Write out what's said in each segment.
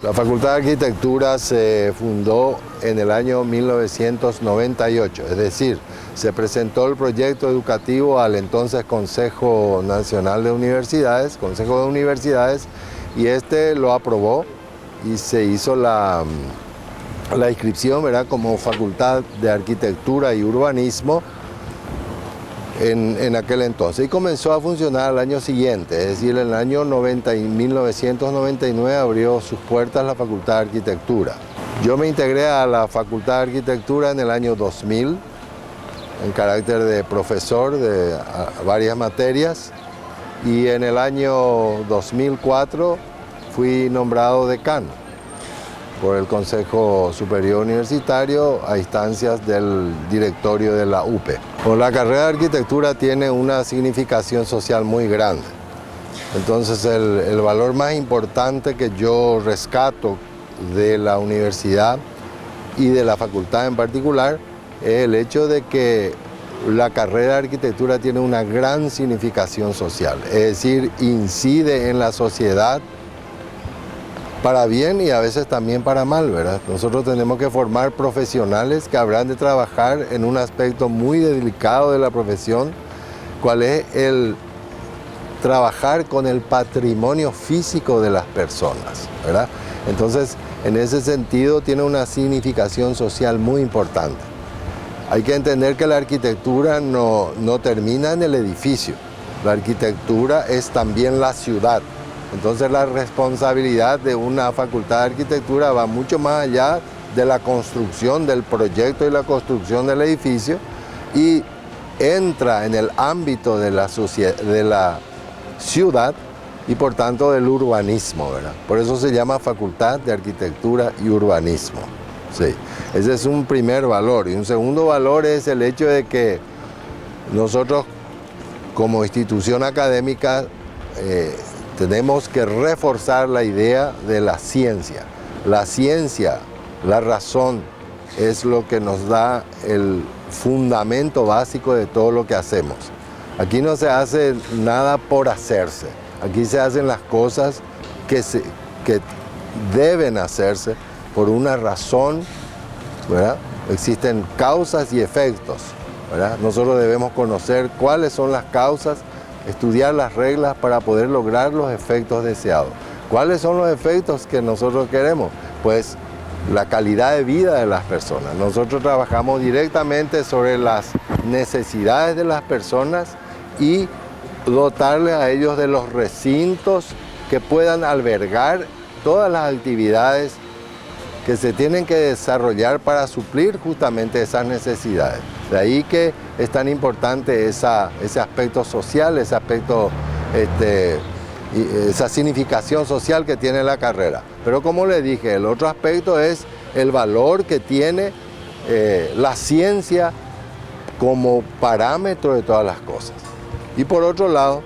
La Facultad de Arquitectura se fundó en el año 1998, es decir, se presentó el proyecto educativo al entonces Consejo Nacional de Universidades, Consejo de Universidades, y este lo aprobó y se hizo la inscripción, ¿verdad?, como Facultad de Arquitectura y Urbanismo en aquel entonces, y comenzó a funcionar al año siguiente, es decir, en el año 1999 abrió sus puertas la Facultad de Arquitectura. Yo me integré a la Facultad de Arquitectura en el año 2000, en carácter de profesor de varias materias, y en el año 2004 fui nombrado decano por el Consejo Superior Universitario a instancias del directorio de la UPE. La carrera de arquitectura tiene una significación social muy grande. Entonces el valor más importante que yo rescato de la universidad y de la facultad en particular es el hecho de que la carrera de arquitectura tiene una gran significación social, es decir, incide en la sociedad para bien y a veces también para mal, ¿verdad? Nosotros tenemos que formar profesionales que habrán de trabajar en un aspecto muy delicado de la profesión, cuál es el trabajar con el patrimonio físico de las personas, ¿verdad? Entonces, en ese sentido, tiene una significación social muy importante. Hay que entender que la arquitectura no termina en el edificio. La arquitectura es también la ciudad. Entonces la responsabilidad de una facultad de arquitectura va mucho más allá de la construcción del proyecto y la construcción del edificio y entra en el ámbito de la ciudad y por tanto del urbanismo, ¿verdad? Por eso se llama Facultad de Arquitectura y Urbanismo. Sí, ese es un primer valor. Y un segundo valor es el hecho de que nosotros como institución académica tenemos que reforzar la idea de la ciencia. La ciencia, la razón, es lo que nos da el fundamento básico de todo lo que hacemos. Aquí no se hace nada por hacerse. Aquí se hacen las cosas que deben hacerse por una razón, ¿verdad? Existen causas y efectos, ¿verdad? Nosotros debemos conocer cuáles son las causas, estudiar las reglas para poder lograr los efectos deseados. ¿Cuáles son los efectos que nosotros queremos? Pues la calidad de vida de las personas. Nosotros trabajamos directamente sobre las necesidades de las personas y dotarles a ellos de los recintos que puedan albergar todas las actividades que se tienen que desarrollar para suplir justamente esas necesidades. De ahí que es tan importante ese aspecto social, ese aspecto, esa significación social que tiene la carrera. Pero como les dije, el otro aspecto es el valor que tiene la ciencia como parámetro de todas las cosas. Y por otro lado,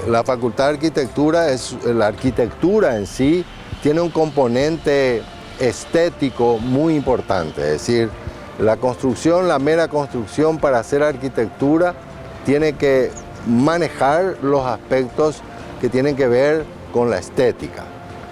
la Facultad de Arquitectura, la arquitectura en sí, tiene un componente estético muy importante, es decir, la construcción, la mera construcción para hacer arquitectura tiene que manejar los aspectos que tienen que ver con la estética,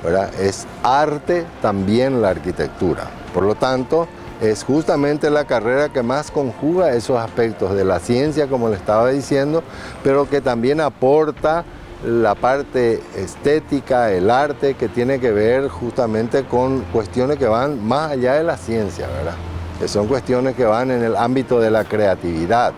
¿verdad? Es arte también la arquitectura, por lo tanto, es justamente la carrera que más conjuga esos aspectos de la ciencia, como le estaba diciendo, pero que también aporta la parte estética, el arte, que tiene que ver justamente con cuestiones que van más allá de la ciencia, ¿verdad? Que son cuestiones que van en el ámbito de la creatividad.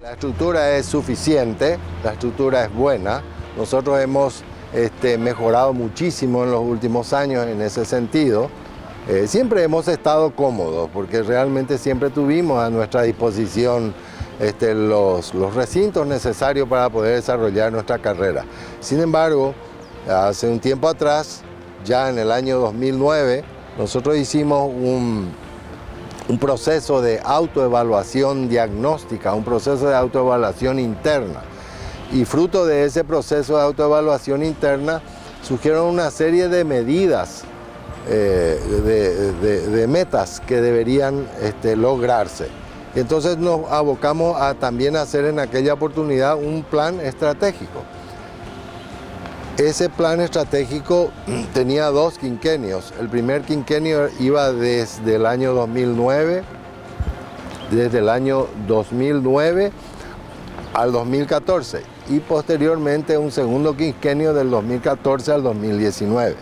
La estructura es suficiente, la estructura es buena. Nosotros hemos mejorado muchísimo en los últimos años en ese sentido. Siempre hemos estado cómodos porque realmente siempre tuvimos a nuestra disposición los recintos necesarios para poder desarrollar nuestra carrera. Sin embargo, hace un tiempo atrás, ya en el año 2009, nosotros hicimos un proceso de autoevaluación diagnóstica, un proceso de autoevaluación interna. Y fruto de ese proceso de autoevaluación interna surgieron una serie de medidas, de metas que deberían lograrse. Entonces nos abocamos a también hacer en aquella oportunidad un plan estratégico. Ese plan estratégico tenía 2 quinquenios. El primer quinquenio iba desde el año 2009, al 2014 y posteriormente un segundo quinquenio del 2014 al 2019.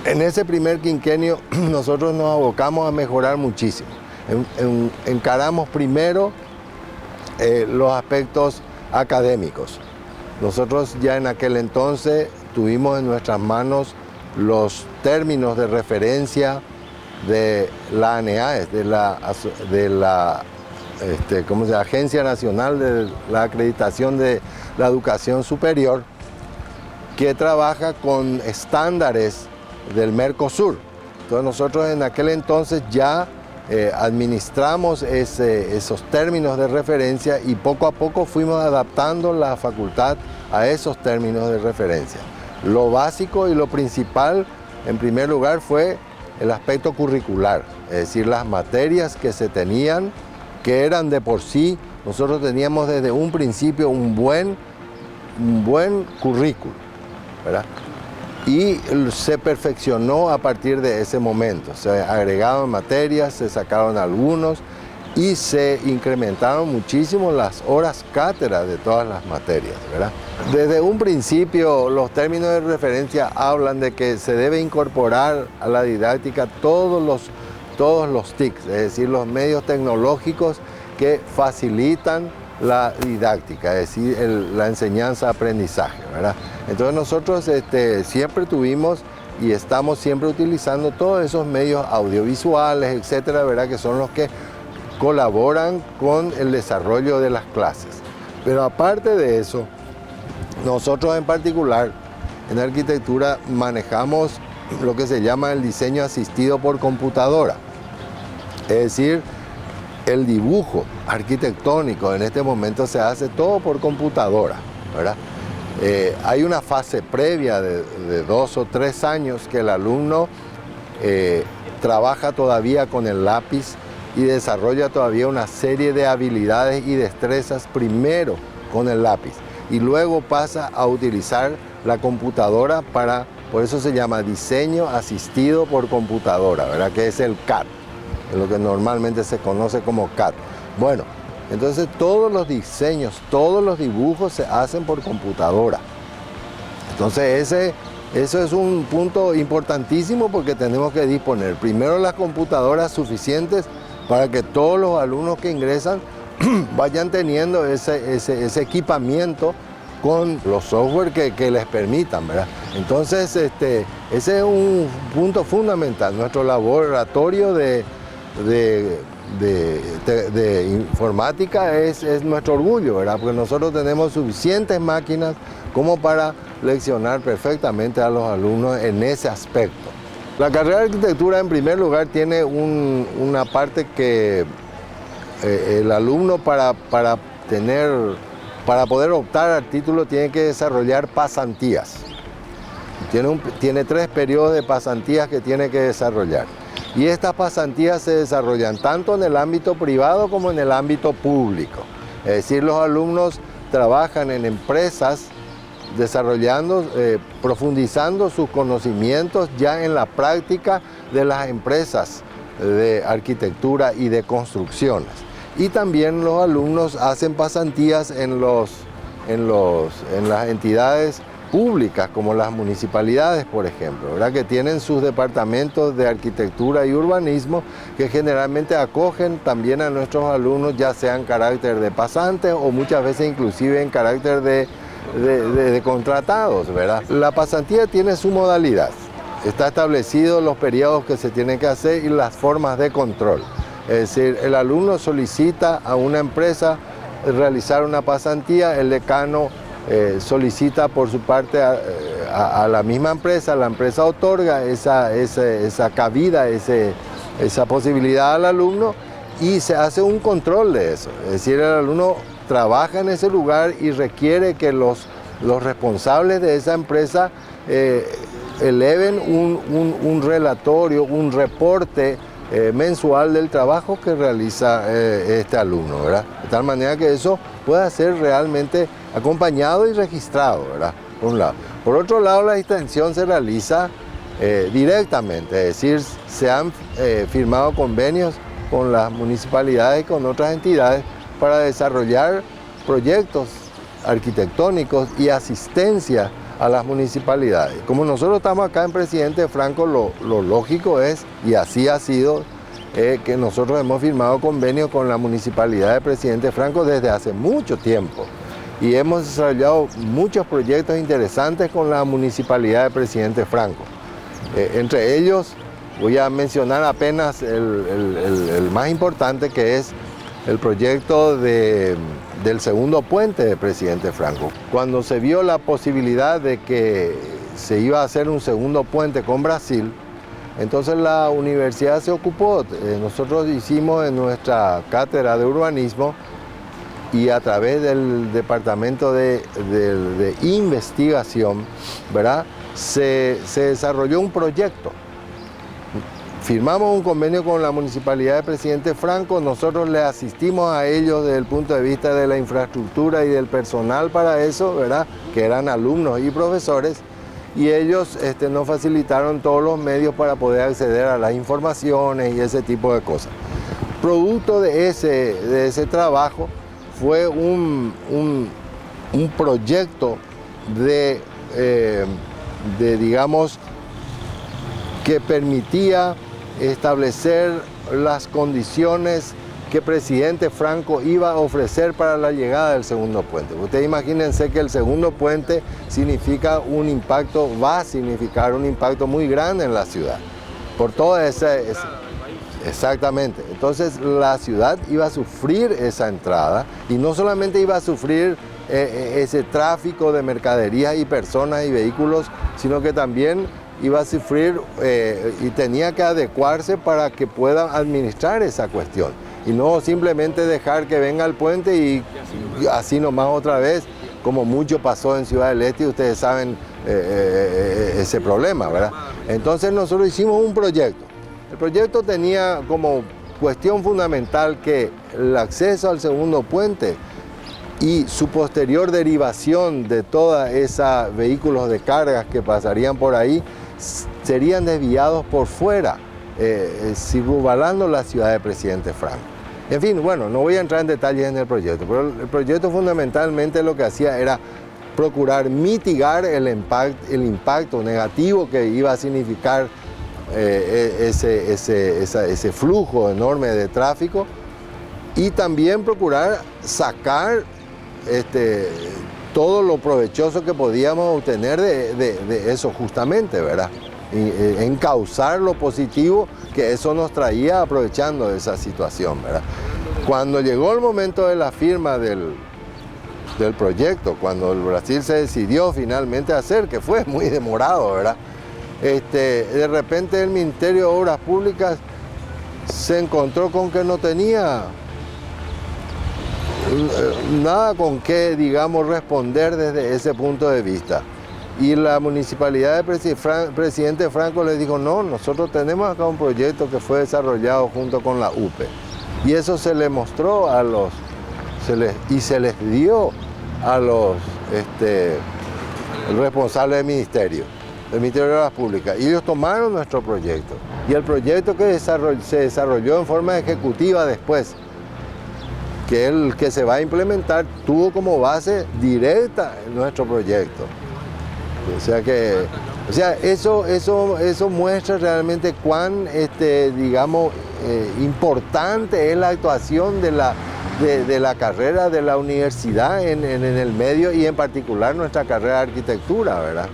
En ese primer quinquenio nosotros nos abocamos a mejorar muchísimo. Encaramos primero los aspectos académicos. Nosotros ya en aquel entonces tuvimos en nuestras manos los términos de referencia de la ANEAES, de la Agencia Nacional de la Acreditación de la Educación Superior, que trabaja con estándares del Mercosur. Entonces nosotros en aquel entonces ya administramos esos términos de referencia y poco a poco fuimos adaptando la facultad a esos términos de referencia. Lo básico y lo principal, en primer lugar, fue el aspecto curricular, es decir, las materias que se tenían, que eran de por sí, nosotros teníamos desde un principio un buen currículo, ¿verdad? Y se perfeccionó a partir de ese momento. Se agregaron materias, se sacaron algunos y se incrementaron muchísimo las horas cátedra de todas las materias, ¿verdad? Desde un principio los términos de referencia hablan de que se debe incorporar a la didáctica todos los TICs, es decir, los medios tecnológicos que facilitan la didáctica, es decir, la enseñanza-aprendizaje, ¿verdad? Entonces nosotros siempre tuvimos y estamos siempre utilizando todos esos medios audiovisuales, etcétera, ¿verdad? Que son los que colaboran con el desarrollo de las clases. Pero aparte de eso, nosotros en particular en arquitectura manejamos lo que se llama el diseño asistido por computadora, es decir, el dibujo arquitectónico en este momento se hace todo por computadora, ¿verdad? Hay una fase previa de 2 o 3 años que el alumno trabaja todavía con el lápiz y desarrolla todavía una serie de habilidades y destrezas primero con el lápiz y luego pasa a utilizar la computadora por eso se llama diseño asistido por computadora, ¿verdad? Que es el CAD. Lo que normalmente se conoce como CAD. Bueno, entonces todos los diseños, todos los dibujos se hacen por computadora. Entonces eso es un punto importantísimo porque tenemos que disponer primero las computadoras suficientes para que todos los alumnos que ingresan vayan teniendo ese equipamiento con los software que les permitan, ¿verdad? Entonces ese es un punto fundamental. Nuestro laboratorio de informática es nuestro orgullo, ¿verdad? Porque nosotros tenemos suficientes máquinas como para leccionar perfectamente a los alumnos en ese aspecto. La carrera de arquitectura en primer lugar tiene una parte que el alumno para poder optar al título tiene que desarrollar pasantías. Tiene 3 periodos de pasantías que tiene que desarrollar. Y estas pasantías se desarrollan tanto en el ámbito privado como en el ámbito público. Es decir, los alumnos trabajan en empresas desarrollando, profundizando sus conocimientos ya en la práctica de las empresas de arquitectura y de construcciones. Y también los alumnos hacen pasantías en las entidades públicas, como las municipalidades, por ejemplo, ¿verdad? Que tienen sus departamentos de arquitectura y urbanismo que generalmente acogen también a nuestros alumnos, ya sea en carácter de pasantes o muchas veces inclusive en carácter de contratados, ¿verdad? La pasantía tiene su modalidad, está establecido los periodos que se tienen que hacer y las formas de control. Es decir, el alumno solicita a una empresa realizar una pasantía, el decano solicita por su parte a la misma empresa, la empresa otorga esa cabida, esa posibilidad al alumno y se hace un control de eso. Es decir, el alumno trabaja en ese lugar y requiere que los responsables de esa empresa eleven un relatorio, un reporte mensual del trabajo que realiza este alumno, ¿verdad? De tal manera que eso pueda ser realmente acompañado y registrado, ¿verdad? Por un lado. Por otro lado, la extensión se realiza directamente, es decir, se han firmado convenios con las municipalidades y con otras entidades para desarrollar proyectos arquitectónicos y asistencia a las municipalidades. Como nosotros estamos acá en Presidente Franco, lo lógico es, y así ha sido, que nosotros hemos firmado convenios con la Municipalidad de Presidente Franco desde hace mucho tiempo y hemos desarrollado muchos proyectos interesantes con la Municipalidad de Presidente Franco. Entre ellos voy a mencionar apenas el más importante, que es el proyecto del segundo puente de Presidente Franco. Cuando se vio la posibilidad de que se iba a hacer un segundo puente con Brasil, entonces la universidad se ocupó. Nosotros hicimos en nuestra cátedra de urbanismo y a través del departamento de investigación, ¿verdad? Se desarrolló un proyecto. Firmamos un convenio con la Municipalidad de Presidente Franco, nosotros le asistimos a ellos desde el punto de vista de la infraestructura y del personal para eso, ¿verdad? Que eran alumnos y profesores, y ellos nos facilitaron todos los medios para poder acceder a las informaciones y ese tipo de cosas. Producto de ese trabajo fue un proyecto digamos, que permitía establecer las condiciones que Presidente Franco iba a ofrecer para la llegada del segundo puente. Ustedes imagínense que el segundo puente va a significar un impacto muy grande en la ciudad, por toda exactamente. Entonces la ciudad iba a sufrir esa entrada y no solamente iba a sufrir ese tráfico de mercaderías y personas y vehículos, sino que también iba a sufrir y tenía que adecuarse para que pueda administrar esa cuestión y no simplemente dejar que venga el puente y así nomás otra vez, como mucho pasó en Ciudad del Este y ustedes saben ese problema, ¿verdad? Entonces nosotros hicimos un proyecto. El proyecto tenía como cuestión fundamental que el acceso al segundo puente y su posterior derivación de todos esos vehículos de cargas que pasarían por ahí serían desviados por fuera, circunvalando la ciudad de Presidente Franco. En fin, bueno, no voy a entrar en detalles en el proyecto, pero el proyecto fundamentalmente lo que hacía era procurar mitigar el impacto negativo que iba a significar ese flujo enorme de tráfico y también procurar sacar todo lo provechoso que podíamos obtener de eso justamente, ¿verdad? Y encauzar lo positivo que eso nos traía aprovechando de esa situación, ¿verdad? Cuando llegó el momento de la firma del proyecto, cuando el Brasil se decidió finalmente a hacer, que fue muy demorado, ¿verdad? De repente el Ministerio de Obras Públicas se encontró con que no tenía nada con qué, digamos, responder desde ese punto de vista. Y la Municipalidad de Presidente Franco le dijo, no, nosotros tenemos acá un proyecto que fue desarrollado junto con la UPE. Y eso se le mostró se les dio a los responsables del Ministerio de Obras Públicas. Y ellos tomaron nuestro proyecto. Y el proyecto que se desarrolló en forma ejecutiva después, que el que se va a implementar, tuvo como base directa nuestro proyecto. O sea, eso muestra realmente cuán, digamos, importante es la actuación de la carrera de la universidad en el medio y en particular nuestra carrera de arquitectura, ¿verdad?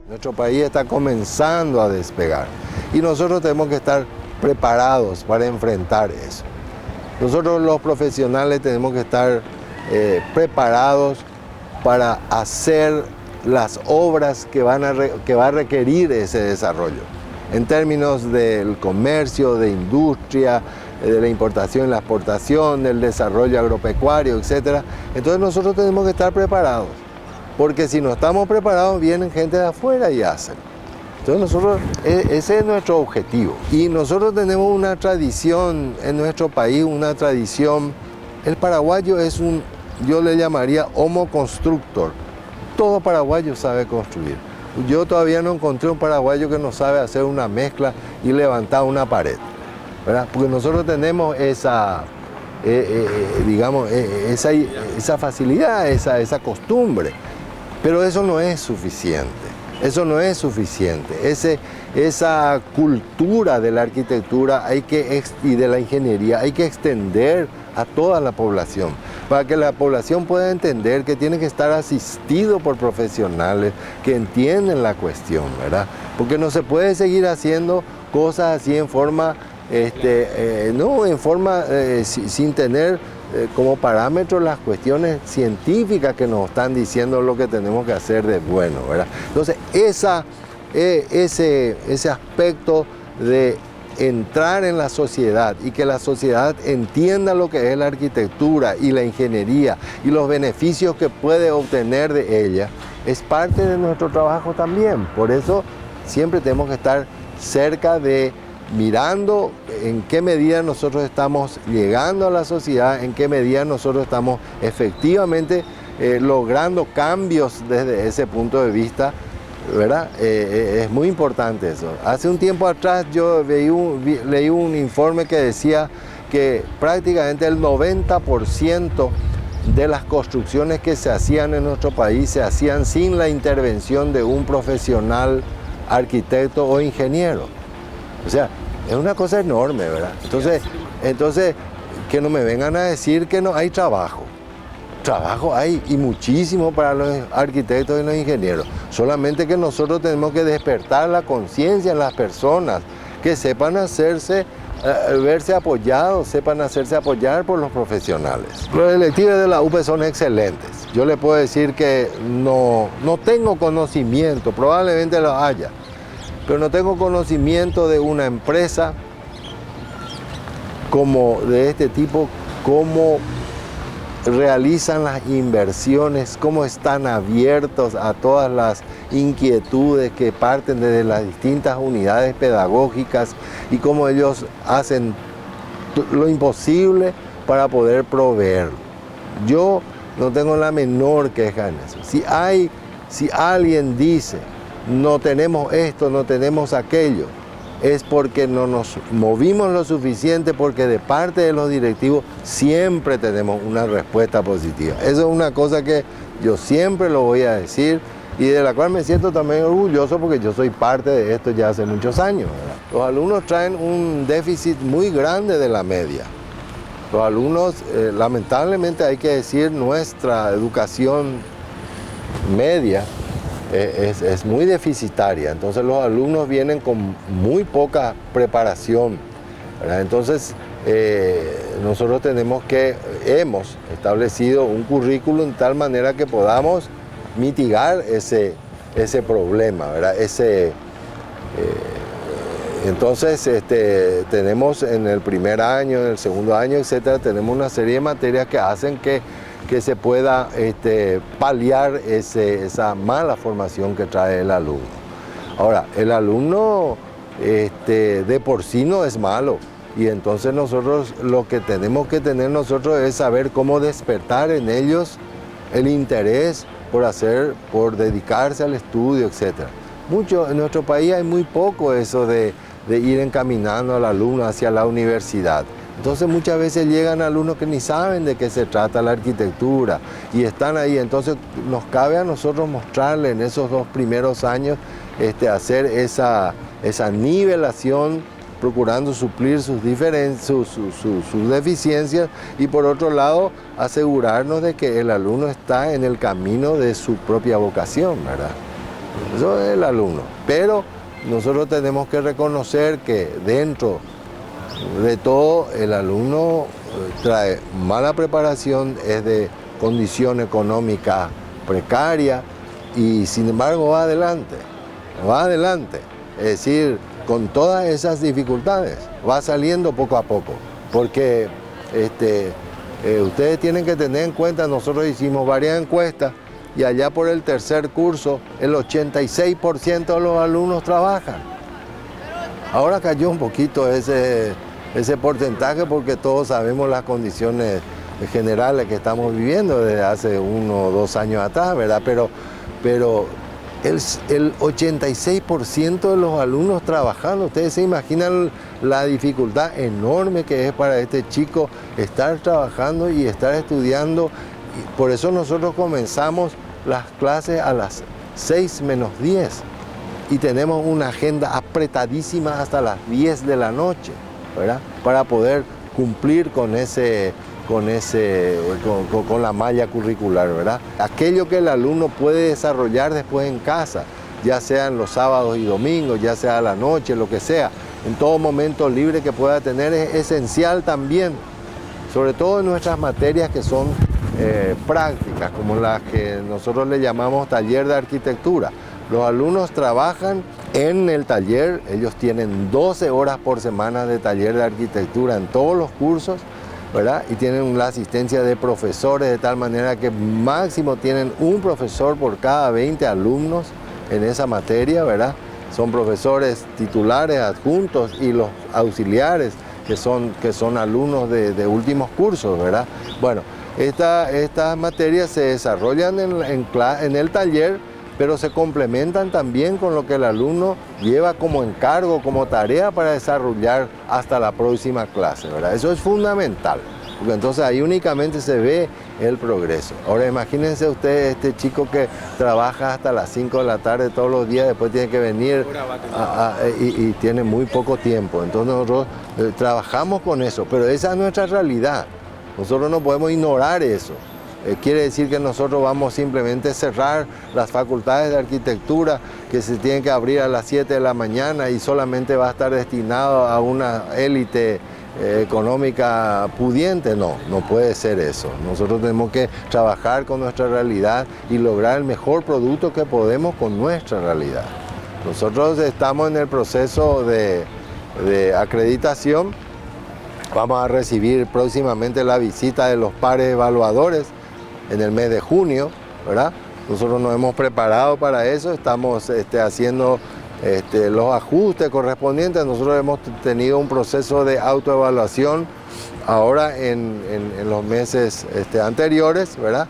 Nuestro país está comenzando a despegar y nosotros tenemos que estar preparados para enfrentar eso. Nosotros los profesionales tenemos que estar preparados para hacer las obras que va a requerir ese desarrollo, en términos del comercio, de industria, de la importación y la exportación, del desarrollo agropecuario, etc. Entonces nosotros tenemos que estar preparados, porque si no estamos preparados vienen gente de afuera y hacen. Entonces nosotros, ese es nuestro objetivo. Y nosotros tenemos una tradición en nuestro país, una tradición, el paraguayo es yo le llamaría homo constructor. Todo paraguayo sabe construir. Yo todavía no encontré un paraguayo que no sabe hacer una mezcla y levantar una pared, ¿verdad? Porque nosotros tenemos esa facilidad, esa costumbre. Pero eso no es suficiente. Eso no es suficiente. Esa cultura de la arquitectura y de la ingeniería hay que extender a toda la población, para que la población pueda entender que tiene que estar asistido por profesionales que entienden la cuestión, ¿verdad? Porque no se puede seguir haciendo cosas así en forma, sin tener como parámetro las cuestiones científicas que nos están diciendo lo que tenemos que hacer de bueno, ¿verdad? Entonces, ese aspecto de entrar en la sociedad y que la sociedad entienda lo que es la arquitectura y la ingeniería y los beneficios que puede obtener de ella, es parte de nuestro trabajo también. Por eso siempre tenemos que estar cerca de mirando en qué medida nosotros estamos llegando a la sociedad, en qué medida nosotros estamos efectivamente logrando cambios desde ese punto de vista, ¿verdad? Es muy importante eso. Hace un tiempo atrás yo leí un informe que decía que prácticamente el 90% de las construcciones que se hacían en nuestro país se hacían sin la intervención de un profesional arquitecto o ingeniero. O sea, es una cosa enorme, ¿verdad? Entonces, que no me vengan a decir que no hay trabajo. Trabajo hay y muchísimo para los arquitectos y los ingenieros. Solamente que nosotros tenemos que despertar la conciencia en las personas, que sepan verse apoyados, sepan hacerse apoyar por los profesionales. Los electivos de la UPE son excelentes. Yo le puedo decir que no tengo conocimiento, probablemente lo haya, pero no tengo conocimiento de una empresa como de este tipo, cómo realizan las inversiones, cómo están abiertos a todas las inquietudes que parten desde las distintas unidades pedagógicas y cómo ellos hacen lo imposible para poder proveer. Yo no tengo la menor queja en eso. Si alguien dice no tenemos esto, no tenemos aquello, es porque no nos movimos lo suficiente, porque de parte de los directivos siempre tenemos una respuesta positiva. Eso es una cosa que yo siempre lo voy a decir y de la cual me siento también orgulloso porque yo soy parte de esto ya hace muchos años, ¿verdad? Los alumnos traen un déficit muy grande de la media. Los alumnos, lamentablemente hay que decir, nuestra educación media es muy deficitaria, entonces los alumnos vienen con muy poca preparación, ¿verdad? Entonces nosotros hemos establecido un currículum de tal manera que podamos mitigar ese problema, ¿verdad? Entonces tenemos en el primer año, en el segundo año, etcétera, tenemos una serie de materias que hacen que se pueda paliar esa mala formación que trae el alumno. Ahora, el alumno de por sí no es malo y entonces nosotros lo que tenemos que tener nosotros es saber cómo despertar en ellos el interés por dedicarse al estudio, etc. En nuestro país hay muy poco eso de ir encaminando al alumno hacia la universidad. Entonces muchas veces llegan alumnos que ni saben de qué se trata la arquitectura y están ahí. Entonces nos cabe a nosotros mostrarle en esos 2 primeros años, hacer esa nivelación, procurando suplir sus deficiencias y por otro lado asegurarnos de que el alumno está en el camino de su propia vocación, ¿verdad? Eso es el alumno. Pero nosotros tenemos que reconocer que dentro de todo el alumno trae mala preparación, es de condición económica precaria y sin embargo va adelante, va adelante. Es decir, con todas esas dificultades va saliendo poco a poco, porque ustedes tienen que tener en cuenta, nosotros hicimos varias encuestas y allá por el tercer curso el 86% de los alumnos trabajan. Ahora cayó un poquito ese porcentaje porque todos sabemos las condiciones generales que estamos viviendo desde hace 1 o 2 años atrás, ¿verdad? Pero el 86% de los alumnos trabajando, ustedes se imaginan la dificultad enorme que es para este chico estar trabajando y estar estudiando. Y por eso nosotros comenzamos las clases a las 6:50 y tenemos una agenda apretadísima hasta las 10 de la noche, ¿verdad? Para poder cumplir con la malla curricular, ¿verdad? Aquello que el alumno puede desarrollar después en casa, ya sean los sábados y domingos, ya sea a la noche, lo que sea, en todo momento libre que pueda tener, es esencial también, sobre todo en nuestras materias que son prácticas, como las que nosotros le llamamos taller de arquitectura. Los alumnos trabajan en el taller, ellos tienen 12 horas por semana de taller de arquitectura en todos los cursos, ¿verdad? Y tienen la asistencia de profesores de tal manera que máximo tienen un profesor por cada 20 alumnos en esa materia, ¿verdad? Son profesores titulares, adjuntos y los auxiliares que son alumnos de últimos cursos, ¿verdad? Bueno, estas materias se desarrollan en el taller, pero se complementan también con lo que el alumno lleva como encargo, como tarea para desarrollar hasta la próxima clase, ¿verdad? Eso es fundamental, porque entonces ahí únicamente se ve el progreso. Ahora imagínense ustedes este chico que trabaja hasta las 5 de la tarde todos los días, después tiene que venir y tiene muy poco tiempo. Entonces nosotros trabajamos con eso, pero esa es nuestra realidad. Nosotros no podemos ignorar eso. Quiere decir que nosotros vamos simplemente a cerrar las facultades de arquitectura que se tienen que abrir a las 7 de la mañana y solamente va a estar destinado a una élite económica pudiente. No puede ser eso. Nosotros tenemos que trabajar con nuestra realidad y lograr el mejor producto que podemos con nuestra realidad. Nosotros estamos en el proceso de acreditación. Vamos a recibir próximamente la visita de los pares evaluadores en el mes de junio, ¿verdad? Nosotros nos hemos preparado para eso, estamos haciendo los ajustes correspondientes. Nosotros hemos tenido un proceso de autoevaluación ahora en los meses anteriores, ¿verdad?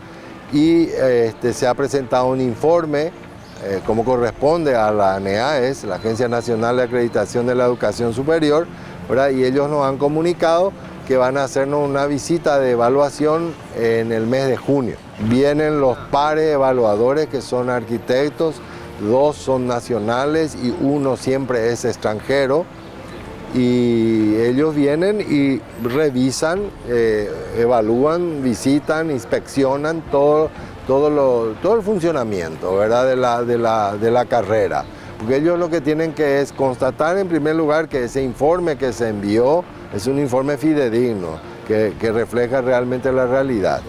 Y se ha presentado un informe como corresponde a la ANEAES, la Agencia Nacional de Acreditación de la Educación Superior, ¿verdad? Y ellos nos han comunicado que van a hacernos una visita de evaluación en el mes de junio. Vienen los pares evaluadores que son arquitectos, 2 son nacionales y 1 siempre es extranjero. Y ellos vienen y revisan, evalúan, visitan, inspeccionan todo el funcionamiento, ¿verdad? de la carrera. Porque ellos lo que tienen que es constatar en primer lugar que ese informe que se envió es un informe fidedigno, que refleja realmente la realidad.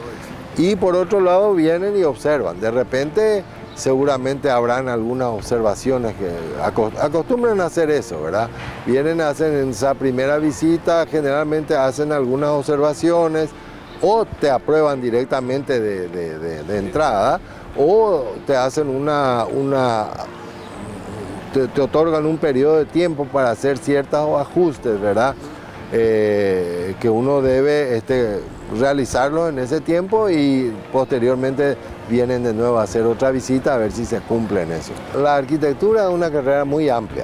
Y por otro lado vienen y observan. De repente seguramente habrán algunas observaciones que acostumbran a hacer eso, ¿verdad? Vienen, hacen en esa primera visita, generalmente hacen algunas observaciones o te aprueban directamente de entrada o te hacen te otorgan un periodo de tiempo para hacer ciertos ajustes, ¿verdad? Que uno debe realizarlo en ese tiempo y posteriormente vienen de nuevo a hacer otra visita a ver si se cumplen eso. La arquitectura es una carrera muy amplia,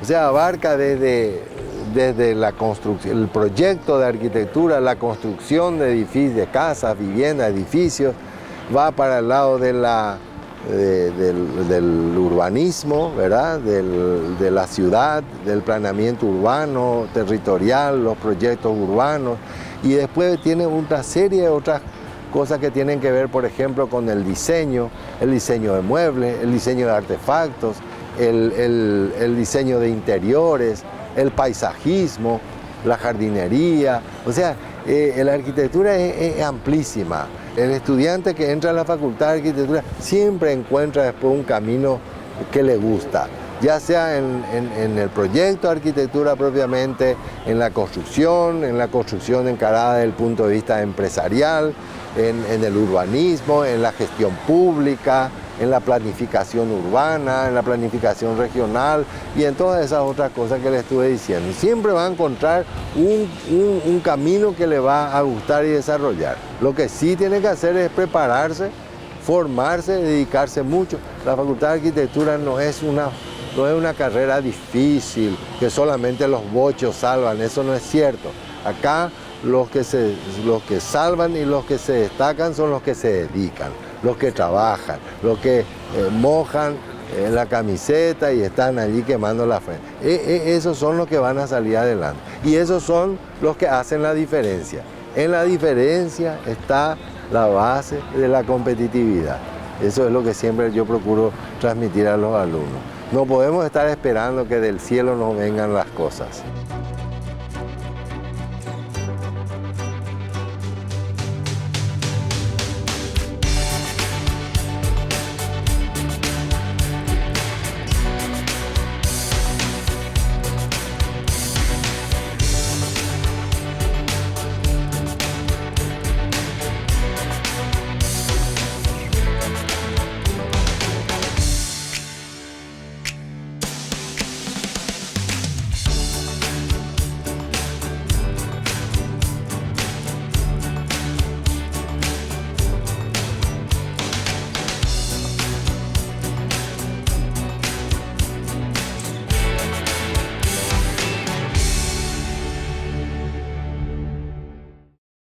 o sea, abarca desde la construcción, el proyecto de arquitectura, la construcción de edificios, de casas, viviendas, edificios, va para el lado del urbanismo, ¿verdad? De la ciudad, del planeamiento urbano, territorial, los proyectos urbanos, y después tiene una serie de otras cosas que tienen que ver, por ejemplo, con el diseño de muebles, el diseño de artefactos, el diseño de interiores, el paisajismo, la jardinería. O sea, la arquitectura es amplísima. El estudiante que entra a la Facultad de Arquitectura siempre encuentra después un camino que le gusta, ya sea en el proyecto de arquitectura propiamente, en la construcción encarada desde el punto de vista empresarial, en el urbanismo, en la gestión pública, en la planificación urbana, en la planificación regional y en todas esas otras cosas que le estuve diciendo. Siempre va a encontrar un camino que le va a gustar y desarrollar. Lo que sí tiene que hacer es prepararse, formarse, dedicarse mucho. La Facultad de Arquitectura no es una carrera difícil, que solamente los bochos salvan, eso no es cierto. Acá los que salvan y los que se destacan son los que se dedican, los que trabajan, los que mojan la camiseta y están allí quemando la frente. Esos son los que van a salir adelante y esos son los que hacen la diferencia. En la diferencia está la base de la competitividad. Eso es lo que siempre yo procuro transmitir a los alumnos. No podemos estar esperando que del cielo nos vengan las cosas.